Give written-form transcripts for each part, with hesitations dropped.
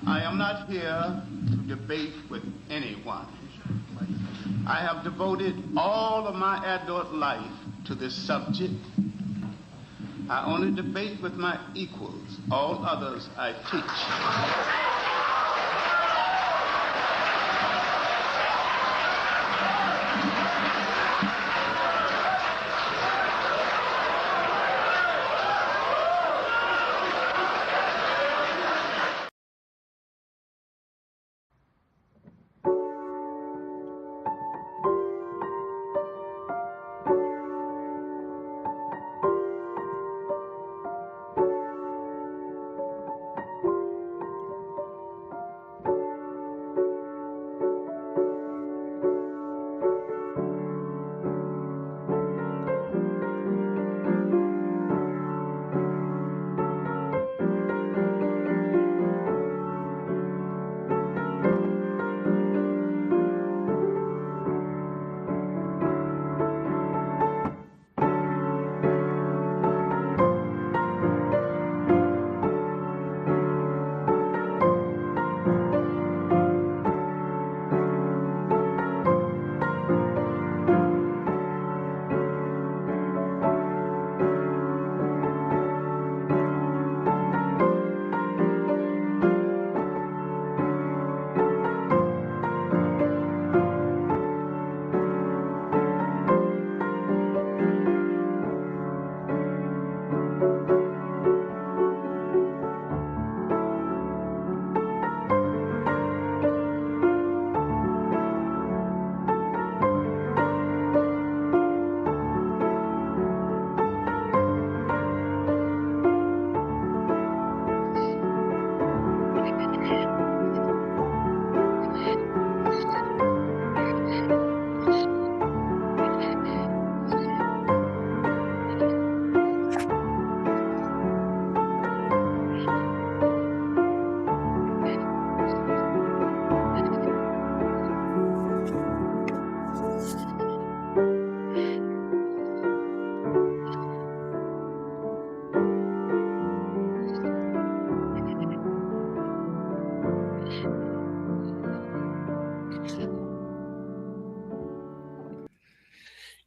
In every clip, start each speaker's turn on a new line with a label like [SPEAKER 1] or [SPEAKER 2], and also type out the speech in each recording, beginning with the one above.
[SPEAKER 1] I am not here to debate with anyone. I have devoted all of my adult life to this subject. I only debate with my equals. All others I teach.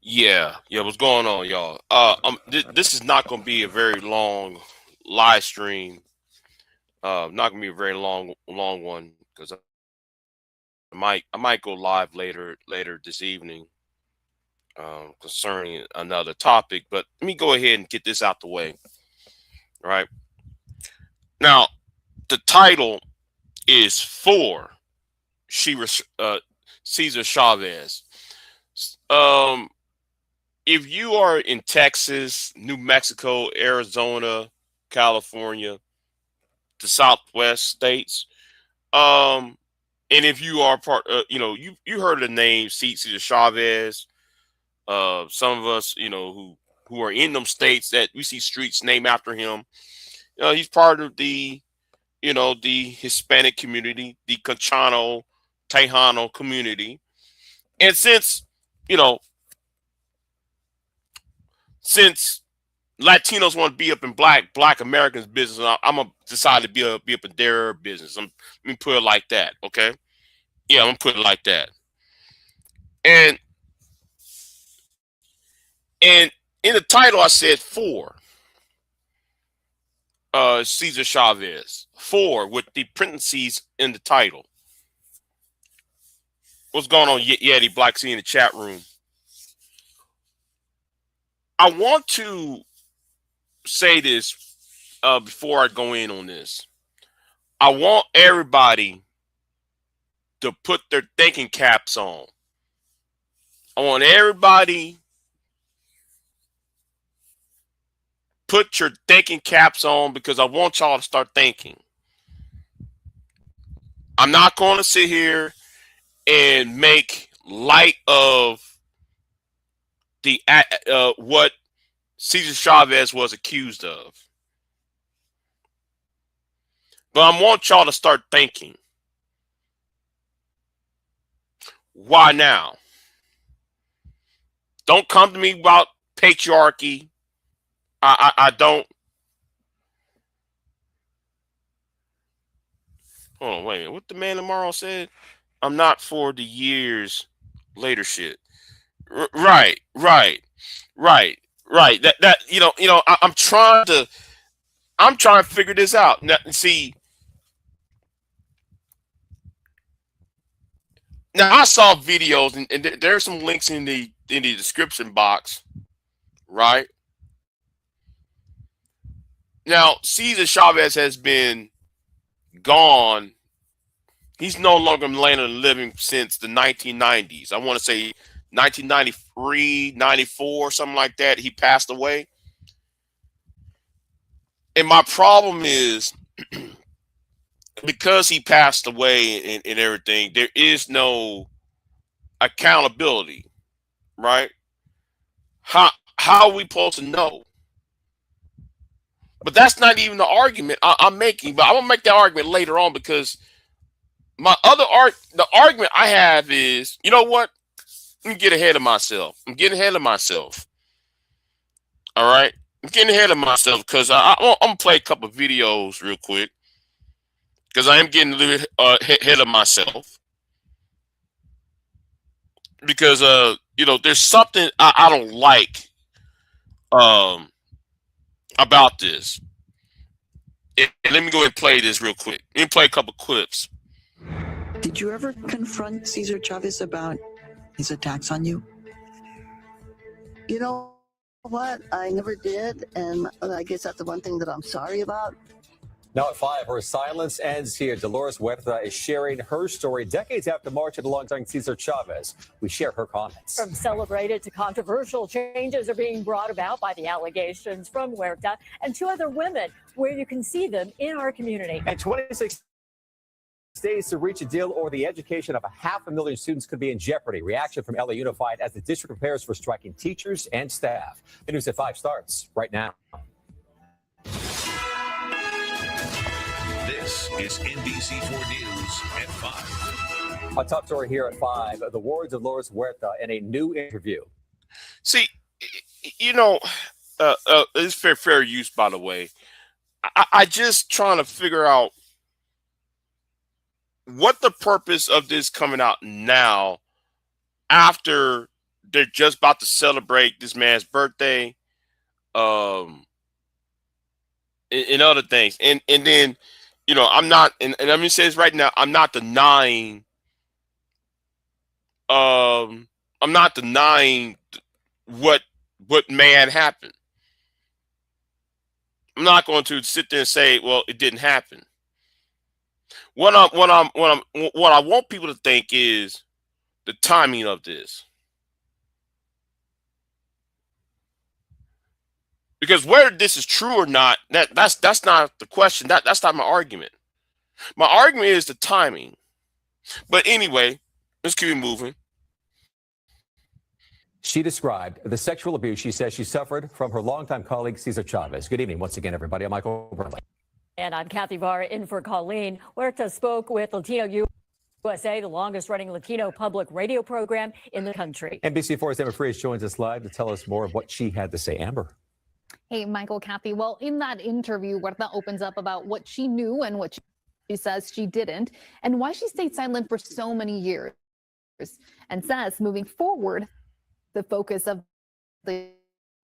[SPEAKER 2] Yeah. What's going on, y'all? This is not going to be a very long live stream. Not going to be a very long one because I might go live later this evening concerning another topic. But let me go ahead and get this out the way. All right. Now, the title is for Cesar Chavez. Um, if you are in Texas, New Mexico, Arizona, California, the Southwest states, and if you are part, you heard of the name Cesar Chavez. Some of us, who are in them states that we see streets named after him. He's part of the Hispanic community, the Cachano, Tejano community, and you know, since Latinos want to be up in Black Americans' business, I'm gonna decide to be up in their business. Let me put it like that, okay? Yeah, I'm gonna put it like that. And and in the title, I said for Cesar Chavez, for with the parentheses in the title. What's going on, Yeti Black Sea in the chat room? I want to say this before I go in on this. I want everybody to put their thinking caps on. I want everybody put your thinking caps on because I want y'all to start thinking. I'm not going to sit here and make light of the what Cesar Chavez was accused of, but I want y'all to start thinking. Why now? Don't come to me about patriarchy. I don't. Hold on, wait a minute. What the man tomorrow said? I'm not for the years later shit. Right, right, right, right. That I'm trying to figure this out. Now, see, now I saw videos, and there's some links in the description box. Right now, Cesar Chavez has been gone. He's no longer in the land of the living since the 1990s. I want to say 1993, 94, something like that. He passed away. And my problem is because he passed away and everything, there is no accountability, right? How are we supposed to know? But that's not even the argument I'm making. But I'm gonna make that argument later on because the argument I have is, you know what? Let me get ahead of myself. I'm getting ahead of myself. All right, I'm getting ahead of myself because I'm gonna play a couple of videos real quick because I am getting a little ahead of myself because there's something I don't like um about this. And let me go ahead and play this real quick. Let me play a couple clips.
[SPEAKER 3] Did you ever confront Cesar Chavez about his attacks on you?
[SPEAKER 4] You know what? I never did, and I guess that's the one thing that I'm sorry about.
[SPEAKER 5] Now at 5, her silence ends here. Dolores Huerta is sharing her story decades after marching alongside Cesar Chavez. We share her comments.
[SPEAKER 6] From celebrated to controversial, changes are being brought about by the allegations from Huerta and 2 other women, where you can see them in our community.
[SPEAKER 5] And 26 days to reach a deal, or the education of 500,000 students could be in jeopardy. Reaction from LA Unified as the district prepares for striking teachers and staff. The news at 5 starts right now.
[SPEAKER 7] This is NBC4 News at 5.
[SPEAKER 5] A top story here at 5. The words of Dolores Huerta in a new interview.
[SPEAKER 2] See, it's fair use, by the way. I just trying to figure out what the purpose of this coming out now after they're just about to celebrate this man's birthday, and other things. And then, I'm not, and I'm going to say this right now, I'm not denying what may have happened. I'm not going to sit there and say, well, it didn't happen. What I want people to think is the timing of this. Because whether this is true or not, that's not the question. That's not my argument. My argument is the timing. But anyway, let's keep moving.
[SPEAKER 5] She described the sexual abuse she says she suffered from her longtime colleague, Cesar Chavez. Good evening once again, everybody. I'm Michael Burnley.
[SPEAKER 6] And I'm Kathy Barr in for Colleen. Huerta spoke with Latino USA, the longest running Latino public radio program in the country.
[SPEAKER 5] NBC4's Amber Freeze joins us live to tell us more of what she had to say. Amber.
[SPEAKER 8] Hey, Michael, Kathy. Well, in that interview, Huerta opens up about what she knew and what she says she didn't, and why she stayed silent for so many years, and says moving forward, the focus of the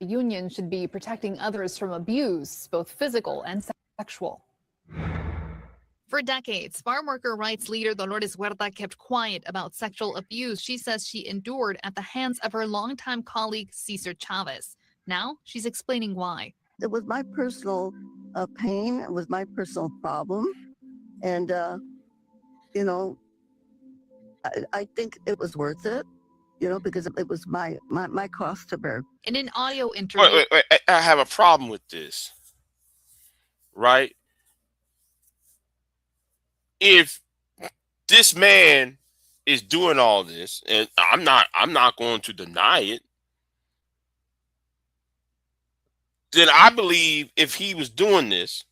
[SPEAKER 8] union should be protecting others from abuse, both physical and sexual.
[SPEAKER 9] For decades, farm worker rights leader Dolores Huerta kept quiet about sexual abuse she says she endured at the hands of her longtime colleague, Cesar Chavez. Now she's explaining why.
[SPEAKER 4] It was my personal pain. It was my personal problem. And, I think it was worth it, because it was my cost to bear.
[SPEAKER 9] In an audio interview.
[SPEAKER 2] Wait. I have a problem with this, right? If this man is doing all this, and I'm not going to deny it, then I believe if he was doing this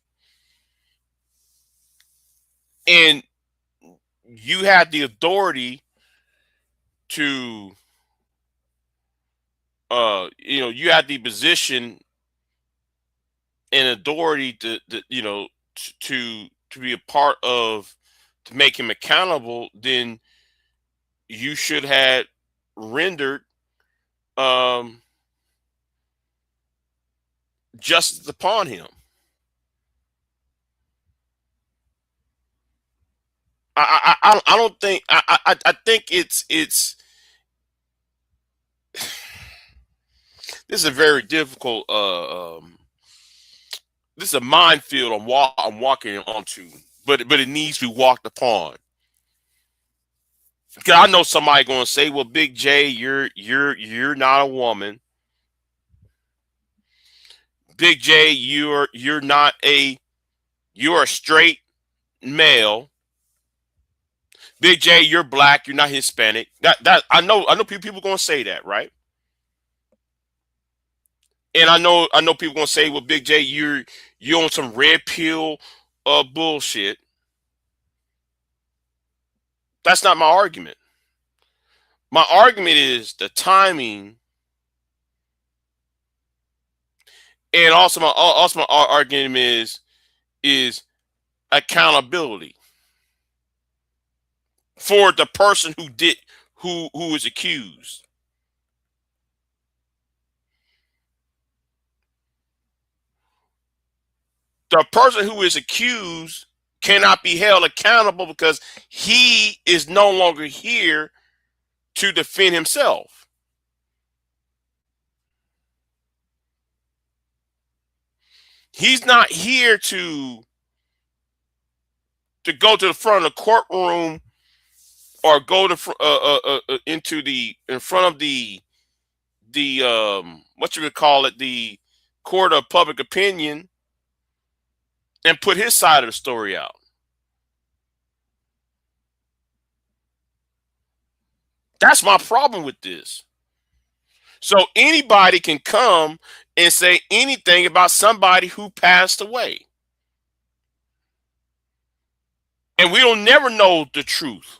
[SPEAKER 2] and you had the authority to you had the position and authority to be a part of to make him accountable, then you should have rendered justice upon him. I don't think I think it's this is a very difficult this is a minefield I'm walking onto, but it needs to be walked upon. Cause I know somebody going to say, "Well, Big J, you're not a woman. Big J, you're a straight male. Big J, you're black. You're not Hispanic." That I know people going to say that, right? And I know people going to say, "Well, Big J, you're on some red pill bullshit." That's not my argument. My argument is the timing, and also my argument is accountability for the person who is accused. The person who is accused cannot be held accountable because he is no longer here to defend himself. He's not here to go to the front of the courtroom or go to in front of the what you would call it, the court of public opinion, and put his side of the story out. That's my problem with this. So anybody can come and say anything about somebody who passed away. And we don't never know the truth.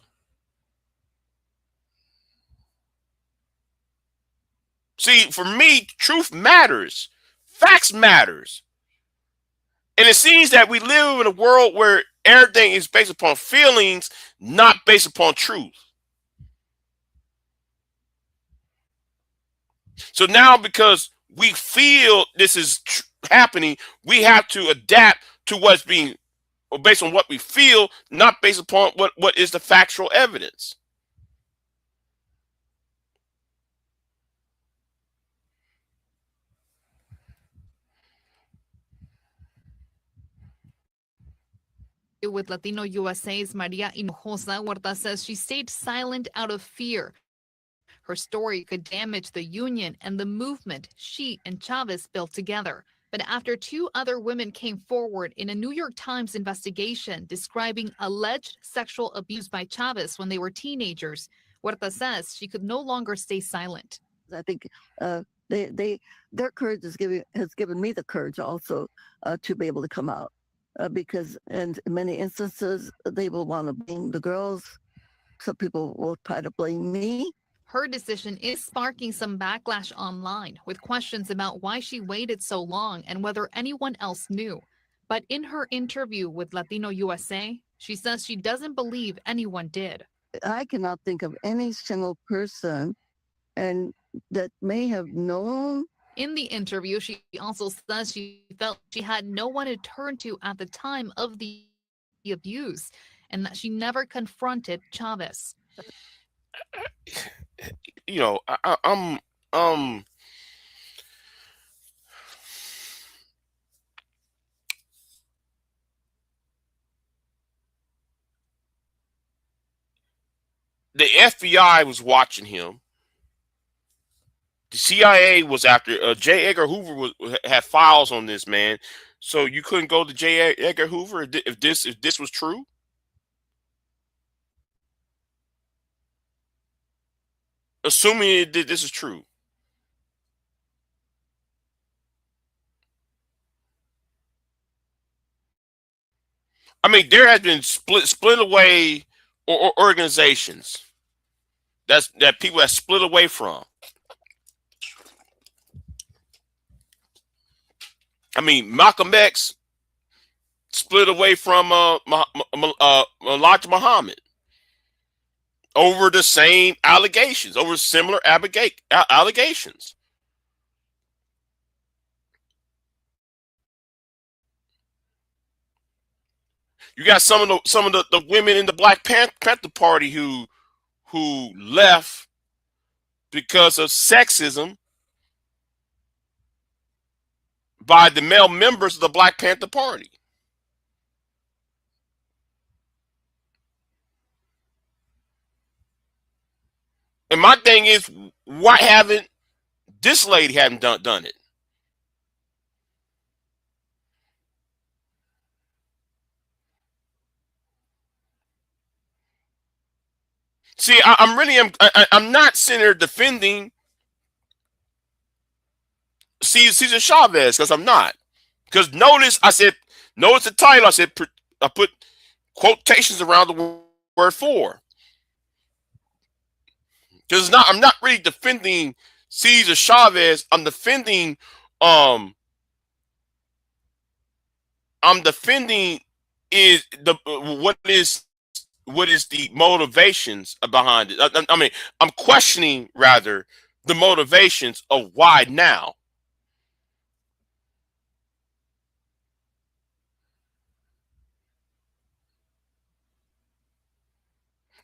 [SPEAKER 2] See, for me, truth matters. Facts matters. And it seems that we live in a world where everything is based upon feelings, not based upon truth. So now, because we feel this is happening, we have to adapt to what's being, or based on what we feel, not based upon what is the factual evidence.
[SPEAKER 9] With Latino USA's Maria Hinojosa, Huerta says she stayed silent out of fear. Her story could damage the union and the movement she and Chavez built together. But after two other women came forward in a New York Times investigation describing alleged sexual abuse by Chavez when they were teenagers, Huerta says she could no longer stay silent.
[SPEAKER 4] I think their courage has given me the courage also to be able to come out. Because in many instances, they will want to blame the girls. Some people will try to blame me.
[SPEAKER 9] Her decision is sparking some backlash online with questions about why she waited so long and whether anyone else knew. But in her interview with Latino USA, she says she doesn't believe anyone did.
[SPEAKER 4] I cannot think of any single person and that may have known.
[SPEAKER 9] In the interview, she also says she felt she had no one to turn to at the time of the abuse and that she never confronted Chavez.
[SPEAKER 2] You know, I'm the FBI was watching him. The CIA was after J. Edgar Hoover had files on this man, so you couldn't go to J. Edgar Hoover if this was true. Assuming this is true. I mean, there has been split away or organizations that people have split away from. I mean, Malcolm X split away from Elijah Muhammad over the same allegations, over similar allegations. You got some of the women in the Black Panther Party who left because of sexism by the male members of the Black Panther Party. And my thing is, why haven't this lady done it? See, I'm not sitting there defending Cesar Chavez, because I'm not. Because notice the title. I put quotations around the word "for." Because I'm not really defending Cesar Chavez. I'm defending is the what is the motivations behind it. I mean, I'm questioning rather the motivations of why now.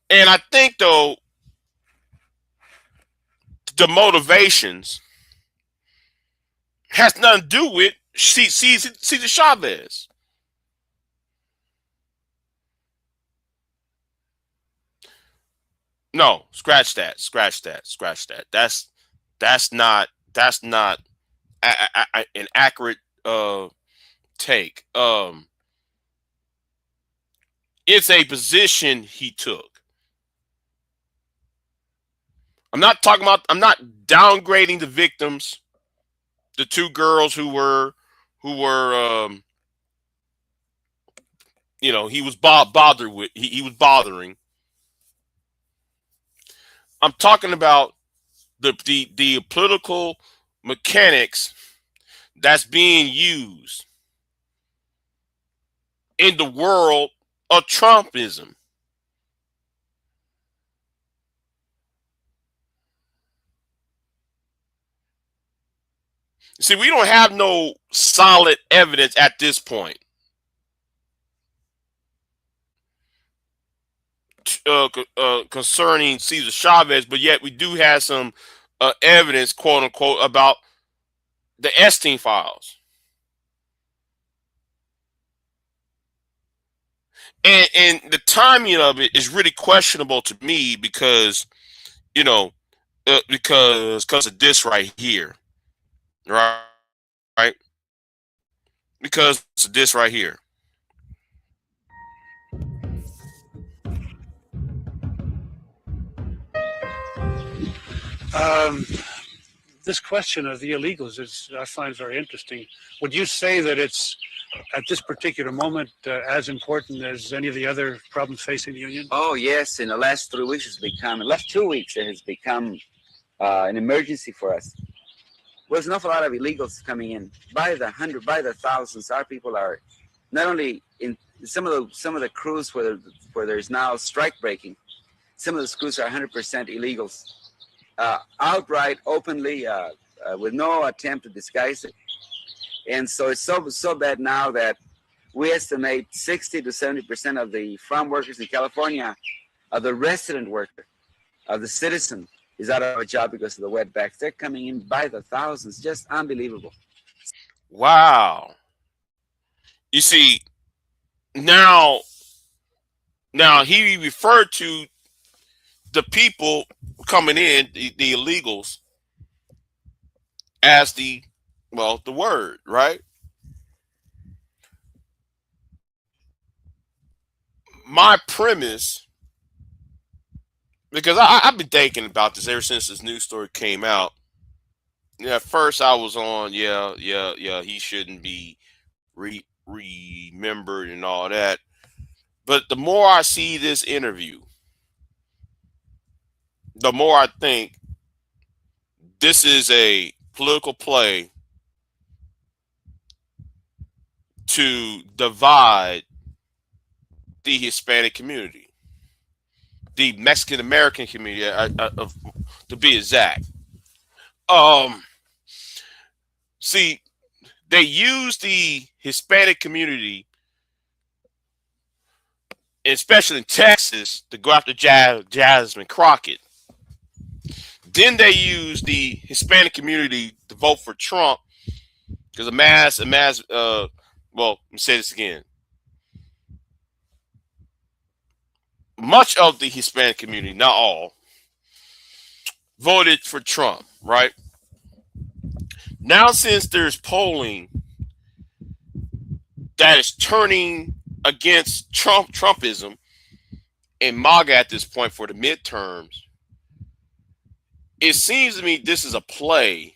[SPEAKER 2] And I think though the motivations has nothing to do with Cesar Chavez. No, scratch that. That's not an accurate take. It's a position he took. I'm not downgrading the victims, the two girls who were he was bothered with. He was bothering. I'm talking about the political mechanics that's being used in the world of Trumpism. See, we don't have no solid evidence at this point concerning Cesar Chavez, but yet we do have some evidence, quote unquote, about the Epstein files. And the timing of it is really questionable to me because, because of this right here, right? Because of this right here.
[SPEAKER 10] This question of the illegals I find very interesting. Would you say that it's at this particular moment as important as any of the other problems facing the union?
[SPEAKER 11] Oh yes, in the last 3 weeks last 2 weeks it has become an emergency for us. There's an awful lot of illegals coming in by the hundred, by the thousands. Our people are not only in some of the crews where there's now strike breaking. Some of the crews are 100% illegals, outright, openly, with no attempt to disguise it. And so it's so bad now that we estimate 60 to 70% of the farm workers in California, of the resident worker, of the citizen, is out of a job because of the wetbacks. They're coming in by the thousands. Just unbelievable.
[SPEAKER 2] Wow. You see, now he referred to the people coming in, the illegals, as the word, right? My premise, because I've been thinking about this ever since this news story came out. Yeah, at first I was on, he shouldn't be remembered and all that. But the more I see this interview, the more I think this is a political play to divide the Hispanic community, the Mexican American community, to be exact. See, they use the Hispanic community, especially in Texas, to go after Jasmine Crockett. Then they use the Hispanic community to vote for Trump because well, let me say this again. Much of the Hispanic community, not all, voted for Trump, right? Now, since there's polling that is turning against Trumpism and MAGA at this point for the midterms, it seems to me this is a play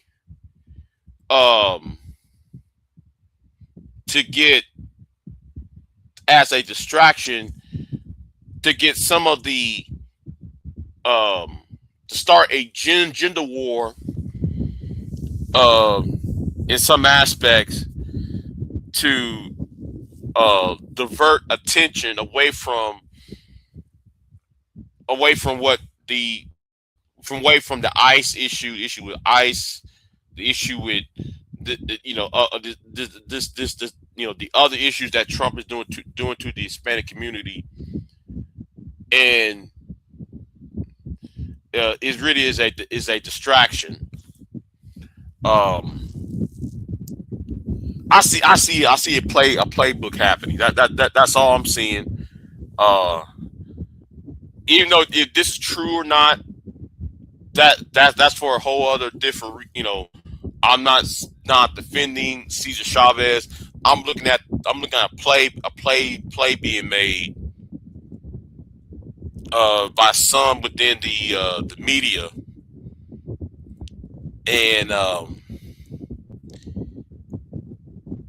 [SPEAKER 2] to get as a distraction to get some of the to start a gender war in some aspects to divert attention away from the ICE issue with ICE, the issue with the other issues that Trump is doing to the Hispanic community, and it really is a distraction. I see a playbook happening. That's all I'm seeing. Even though if this is true or not, that's for a whole other different. I'm not defending Cesar Chavez. I'm looking at a play being made by some within the media, and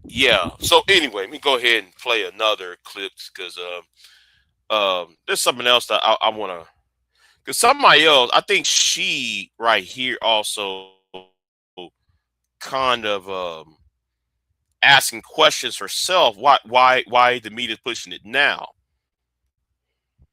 [SPEAKER 2] yeah. So anyway, let me go ahead and play another clip because there's something else that I want to. Because somebody else, I think she right here also kind of asking questions herself. Why the media is pushing it now?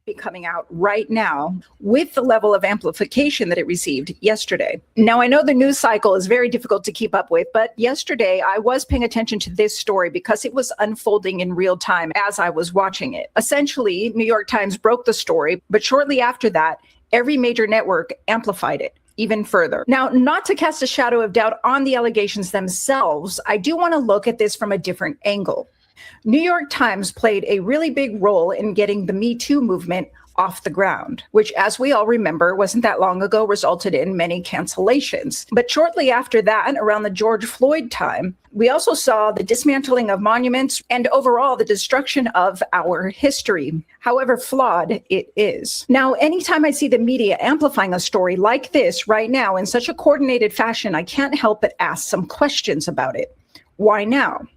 [SPEAKER 12] Be coming out right now with the level of amplification that it received yesterday. Now, I know the news cycle is very difficult to keep up with, but yesterday I was paying attention to this story because it was unfolding in real time as I was watching it. Essentially, New York Times broke the story, but shortly after that, every major network amplified it even further. Now, not to cast a shadow of doubt on the allegations themselves, I do want to look at this from a different angle. New York Times played a really big role in getting the Me Too movement off the ground, which, as we all remember, wasn't that long ago, resulted in many cancellations. But shortly after that, around the George Floyd time, we also saw the dismantling of monuments and overall the destruction of our history, however flawed it is. Now, anytime I see the media amplifying a story like this right now in such a coordinated fashion, I can't help but ask some questions about it. Why now?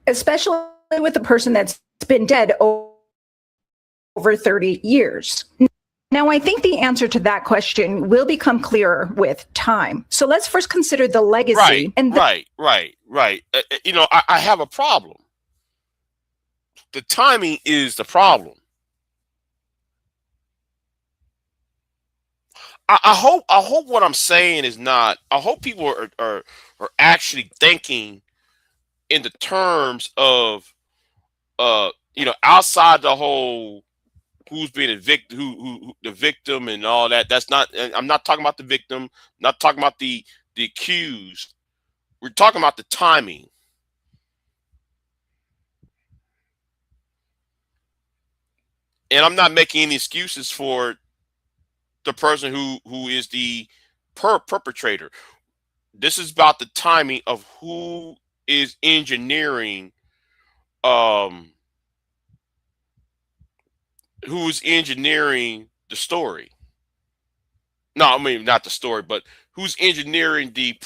[SPEAKER 12] Especially with a person that's been dead over 30 years. Now, I think the answer to that question will become clearer with time. So let's first consider the legacy.
[SPEAKER 2] Right. I have a problem. The timing is the problem. I hope what I'm saying is not. I hope people are actually thinking in the terms of outside the whole who's being a victim, who the victim and all that. That's not. I'm not talking about the victim. Not talking about the accused. We're talking about the timing. And I'm not making any excuses for the person who is the perpetrator. This is about the timing of who is engineering who's engineering the story. No, I mean not the story, but who's engineering the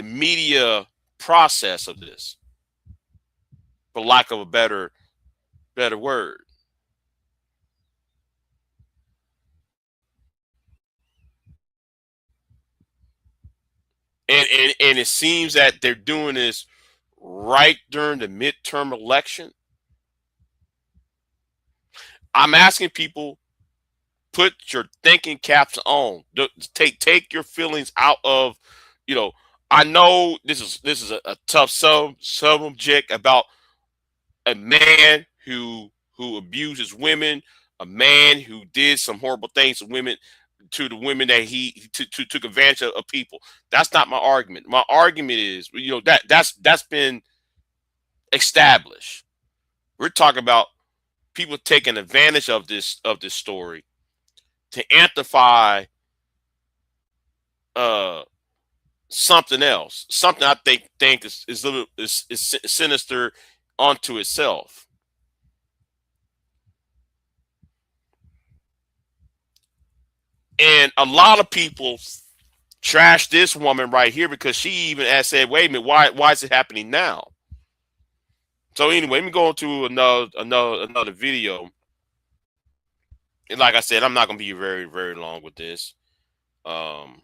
[SPEAKER 2] media process of this, for lack of a better word. And it seems that they're doing this right during the midterm election. I'm asking people, put your thinking caps on. Take your feelings out of, you know. I know this is a tough subject about a man who abuses women, a man who did some horrible things to the women that he took advantage of people. That's not my argument. My argument is, that's been established. We're talking about people taking advantage of this story to amplify uh something else, something I think is sinister onto itself. And a lot of people trash this woman right here because she even has said, "Wait a minute, why is it happening now?" So anyway, let me go to another video. And like I said, I'm not gonna be very, very long with this. Um,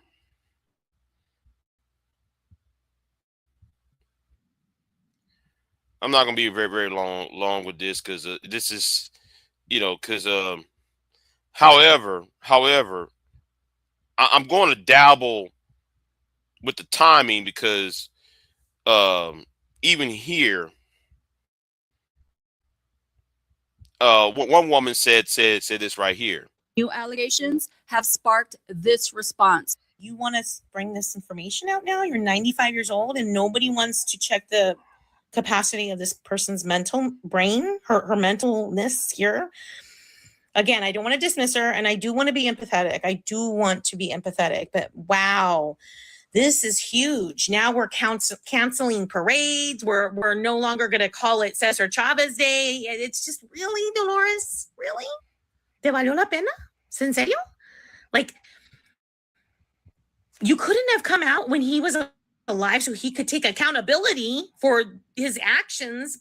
[SPEAKER 2] I'm not gonna be very, very long with this because this is, because however, I'm going to dabble with the timing because even here, one woman said this right here.
[SPEAKER 13] New allegations have sparked this response. You want to bring this information out now? You're 95 years old and nobody wants to check the capacity of this person's mental brain, her mentalness here. Again, I don't want to dismiss her and I do want to be empathetic. But wow, this is huge. Now we're canceling parades. We're no longer going to call it Cesar Chavez Day. It's just, really, Dolores? Really? ¿Te valió la pena? ¿En serio? Like, you couldn't have come out when he was alive so he could take accountability for his actions,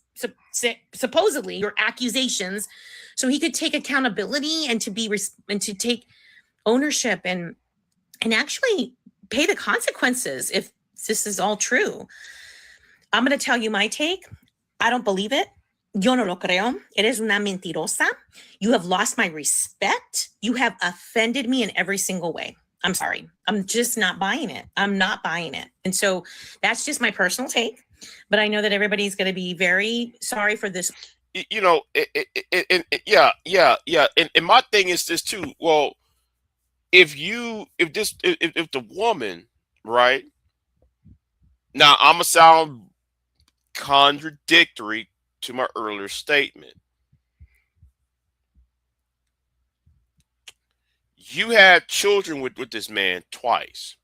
[SPEAKER 13] supposedly, your accusations, so he could take accountability and to take ownership and actually pay the consequences if this is all true. I'm going to tell you my take. I don't believe it. Yo no lo creo. Eres una mentirosa. You have lost my respect. You have offended me in every single way. I'm sorry. I'm just not buying it. I'm not buying it. And so that's just my personal take. But I know that everybody's going to be very sorry for this.
[SPEAKER 2] Yeah. And my thing is this too. Well, if the woman, right? Now I'm gonna sound contradictory to my earlier statement. You had children with this man twice.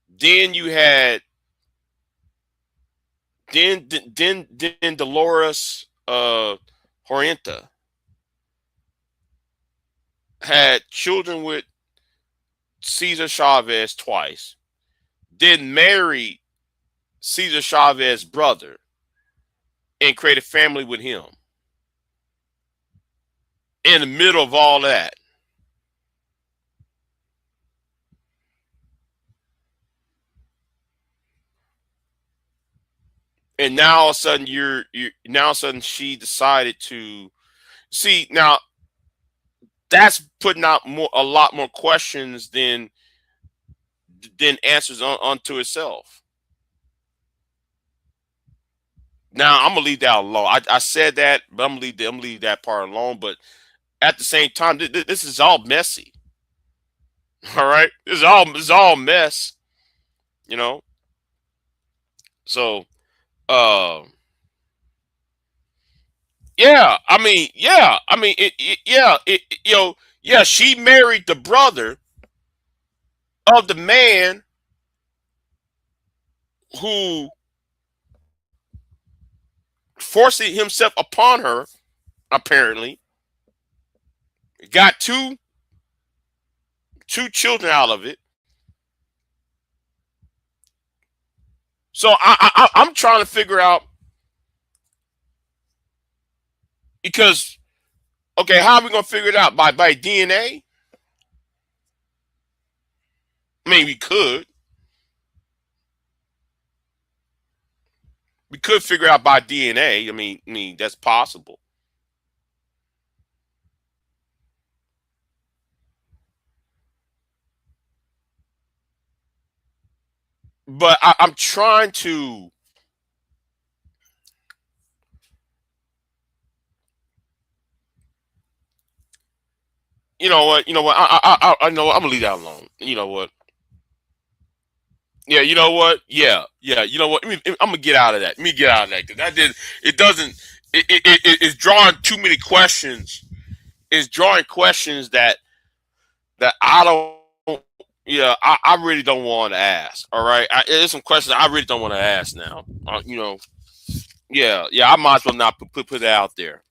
[SPEAKER 2] Then you had then Dolores Horenta had children with Cesar Chavez twice. Then married Cesar Chavez's brother and created a family with him. In the middle of all that, and now all of a sudden she decided to see. Now that's putting out a lot more questions than answers onto itself. Now I'm gonna leave that alone. I said that, but I'm gonna leave that part alone. But at the same time, this is all messy. All right, this is all mess. So, yeah. She married the brother of the man who forced himself upon her. Apparently, got two children out of it. So I'm trying to figure out, because okay, how are we gonna figure it out? By DNA? I mean, we could figure out by DNA. I mean that's possible. but I'm trying to. You know what? You know what? I know what? I'm gonna leave that alone. You know what? Yeah. You know what? Yeah. Yeah. You know what? I'm gonna get out of that. Let me get out of that because that did. It doesn't. It's drawing too many questions. It's drawing questions that I don't. Yeah, I really don't want to ask. All right, there's some questions I really don't want to ask now. You know, yeah, yeah. I might as well not put it out there.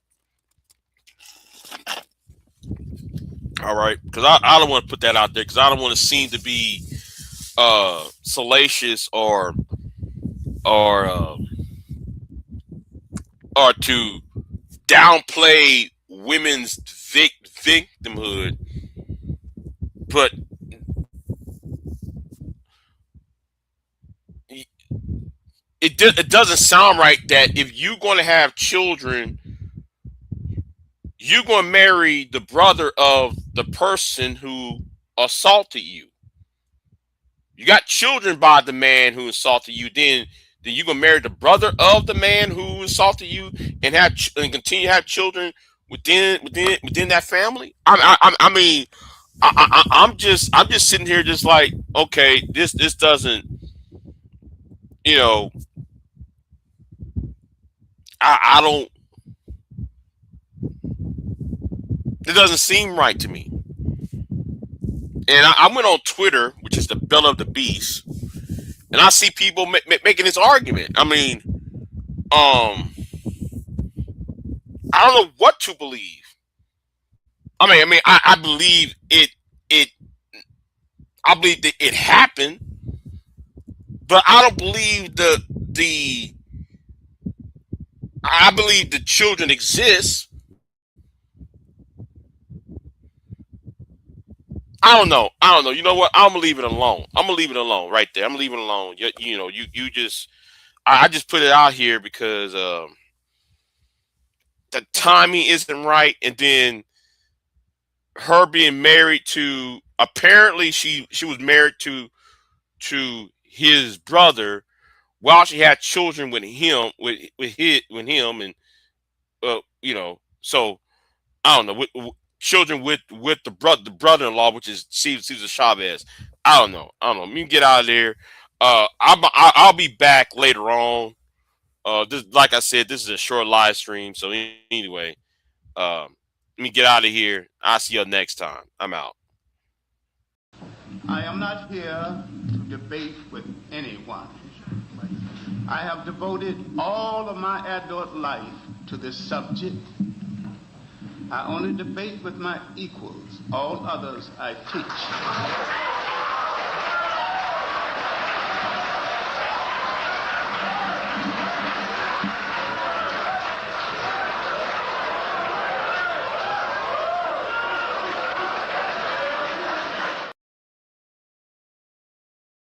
[SPEAKER 2] All right, because I don't want to put that out there because I don't want to seem to be salacious or uh, or to downplay women's victimhood, but it doesn't sound right that if you're going to have children, you're going to marry the brother of the person who assaulted you. You got children by the man who assaulted you. Then you're going to marry the brother of the man who assaulted you and continue to have children within that family. I mean, I'm just sitting here just like, okay, this doesn't, you know, I don't. It doesn't seem right to me. And I went on Twitter, which is the belly of the beast, and I see people making this argument. I mean, I don't know what to believe. I believe it. I believe that it happened, but I don't believe the. I believe the children exist. I don't know. You know what? I'm gonna leave it alone. I'm gonna leave it alone right there. I'm gonna leave it alone. You know, you just. I just put it out here because the timing isn't right, and then her being married to, apparently she was married to his brother while she had children with him with him, and you know, so I don't know, children with the brother-in-law, which is Cesar Chavez. I don't know. Let me get out of there. I'll be back later on. This, like I said, this is a short live stream, so anyway, let me get out of here. I'll see you next time. I'm out.
[SPEAKER 1] I am not here to debate with anyone. I have devoted all of my adult life to this subject. I only debate with my equals. All others I teach.